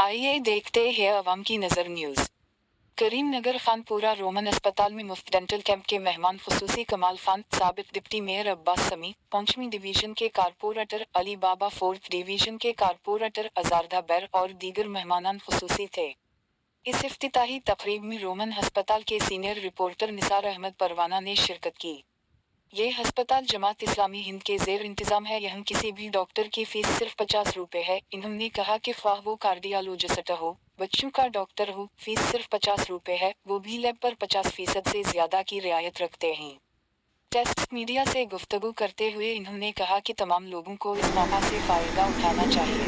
आइए देखते हैं अवाम की नज़र न्यूज़। करीमनगर खानपुरा रोमन अस्पताल में मुफ्त डेंटल कैंप के मेहमान खुसूसी कमाल खान, साबिक डिप्टी मेयर अब्बास समी, 5वीं डिवीजन के कारपोरेटर अली बाबा, 4th डिवीजन के कारपोरेटर अजारदा बैर और दीगर मेहमानान खुसूसी थे। इस इफ्तिताही तकरीब में रोमन अस्पताल के सीनियर रिपोर्टर निसार अहमद परवाना ने शिरकत की। ये अस्पताल जमात इस्लामी हिंद के ज़ेर इंतज़ाम है। यहाँ किसी भी डॉक्टर की फीस सिर्फ 50 रुपये है। इन्होंने कहा कि ख्वाह वो कार्डियोलॉजिस्ट हो, बच्चों का डॉक्टर हो, फीस सिर्फ 50 रुपये है, वो भी लैब पर 50% से ज़्यादा की रियायत रखते हैं। टेस्ट मीडिया से गुफ्तगू करते हुए इन्होंने कहा कि तमाम लोगों को इस मौका से फ़ायदा उठाना चाहिए।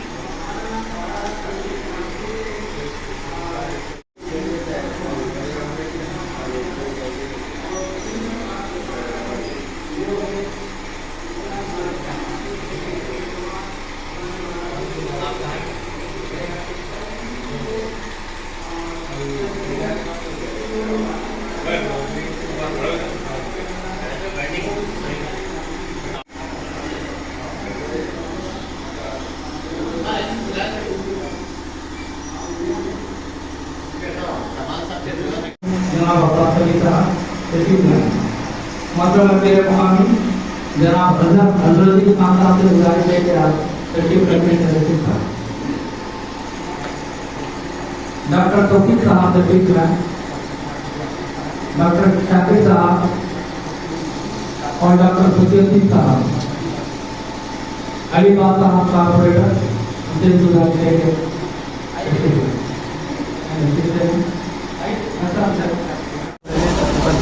जनाब अब्बास समी साहब तशरीफ लाए। मतलब मेरे मुकामी जनाब हजरत खान साहब से गुजारिश है कि आप तशरीफ रखने का तशरीफ था। डॉक्टर तौफीक साहब तशरीफ लाए, डॉक्टर शाकिर साहब और डॉक्टर सुशील साहब, अली बाबा साहब कारपोरेटर से गुजारिश है कि तशरीफ लाए।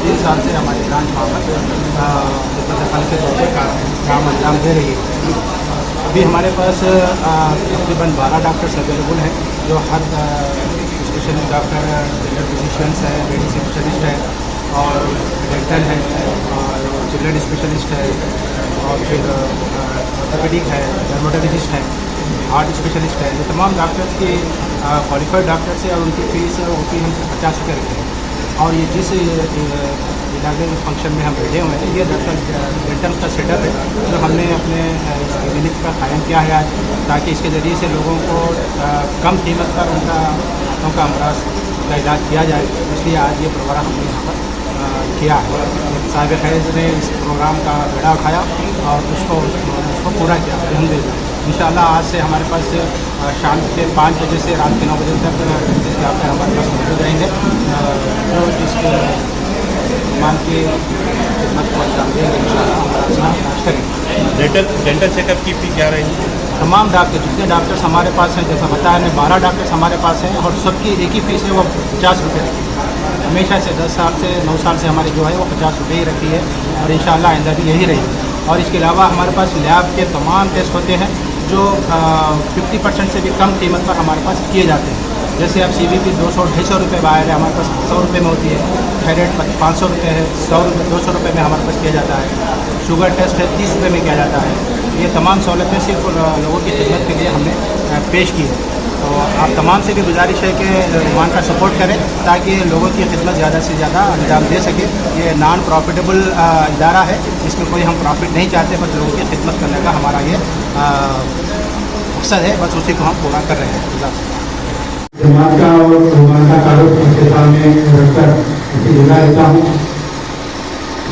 20 साल से हमारी ब्रांच वहाँ पर फल के तौर पर काम अंजाम दे रही है। अभी हमारे पास तकरीबन 12 डॉक्टर्स अवेलेबल हैं, जो हर स्पेशलिस्ट डॉक्टर, जनरल फिजिशियंस है, लेडी स्पेशलिस्ट है और डेंटल है और चिल्ड्रन स्पेशलिस्ट है और फिर ऑर्थोपेडिक है, डर्मेटोलॉजिस्ट है, हार्ट स्पेशलिस्ट है। जो तमाम डॉक्टर्स की क्वालिफाइड डॉक्टर्स है और उनकी फ़ीस होती है हम 50 रुपये रखते हैं। और ये जिस इनाग्रेशन फंक्शन में हम बैठे हुए हैं, ये दरअसल डेंटल का सेटअप है जो हमने अपने क्लिनिक का कायम किया है आज, ताकि इसके ज़रिए से लोगों को कम कीमत पर उनका अमराज का इलाज किया जाए। इसलिए आज ये प्रोग्राम हमने यहाँ पर किया है। साहिब खैर ने इस प्रोग्राम का बेड़ा उठाया और उसको पूरा किया। अल्हम्दुलिल्लाह इंशाअल्लाह आज से हमारे पास शाम के 5 बजे से रात के 9 बजे तक यहाँ पर हमारे पास मौजूद रहेंगे, जो जिसके मान की खिदमत को अंजाम देंगे इंशाअल्लाह हमारा करेंगे। डेंटल चेकअप की फी क्या रहेगी? तमाम डॉक्टर जितने डॉक्टर्स हमारे पास हैं, जैसा बताया मैंने 12 डॉक्टर्स हमारे पास हैं और सबकी एक ही फ़ीस है, वो 50 रुपये रखी है। हमेशा से 10 साल से 9 साल से हमारी जो है वो 50 रुपये ही रखी है और इंशाअल्लाह आइंदा भी यही रहेगी। और इसके अलावा हमारे पास लैब के तमाम टेस्ट होते हैं जो 50% से भी कम कीमत पर हमारे पास किए जाते हैं। जैसे अब CBP 200-250 रुपये बाहर है, हमारे पास 100 रुपये में होती है। थायराइड 500 रुपये है, 200 रुपये में हमारे पास किया जाता है। शुगर टेस्ट है 30 रुपये में किया जाता है। ये तमाम सहूलतें सिर्फ लोगों की खिदमत के लिए हमने पेश की है। तो आप तमाम से भी गुजारिश है कि ईमान का सपोर्ट करें ताकि लोगों की खिदमत ज़्यादा से ज़्यादा अंजाम दे सके। ये नॉन प्रॉफिटेबल इदारा है, इसमें कोई हम प्रॉफिट नहीं चाहते, बस लोगों की खिदमत करने का हमारा ये मकसद है, बस उसी को हम पूरा कर रहे हैं। जमात का और जमात का ताल्लुक उसके सामने रखकर इसे जुड़ा देता हूँ।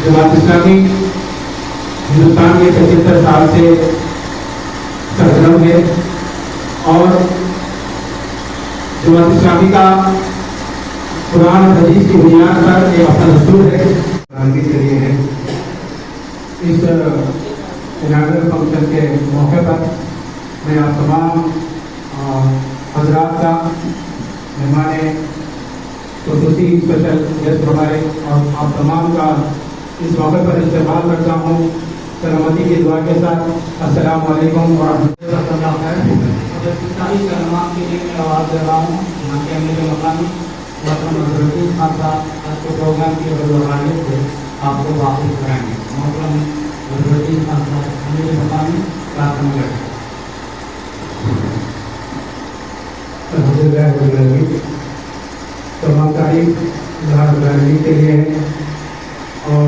जमात इस्लामी हिंदुस्तान के 75 साल से सरगर्म है और जमात इस्लामी का कुरान और हदीस की बुनियाद पर एक अपना दस्तूर है के लिए है। इस इनाग्रेशन फंक्शन के मौके पर मैं आप तमाम हजरात का मेहमान खुसूसी स्पेशल गेस्ट हमारे और आप तमाम का इस मौके पर इस्तेमाल करता हूँ सलामती की दुआ के साथ। अस्सलाम वालेकुम व रहमतुल्लाह के लिए आवाज़ दे रहा हूँ। यहाँ के मेरे मकामी मोहतरम खान साहब आज के प्रोग्राम की रूहानियत से आपको वापस कराएंगे। मोहतरम खान साहब मेरे मकामी प्रार्थना करें। तमाम तारीफ के लिए है और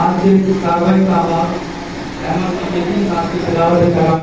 आज की कार्रवाई का आगाज अहमद की साथ की सजावट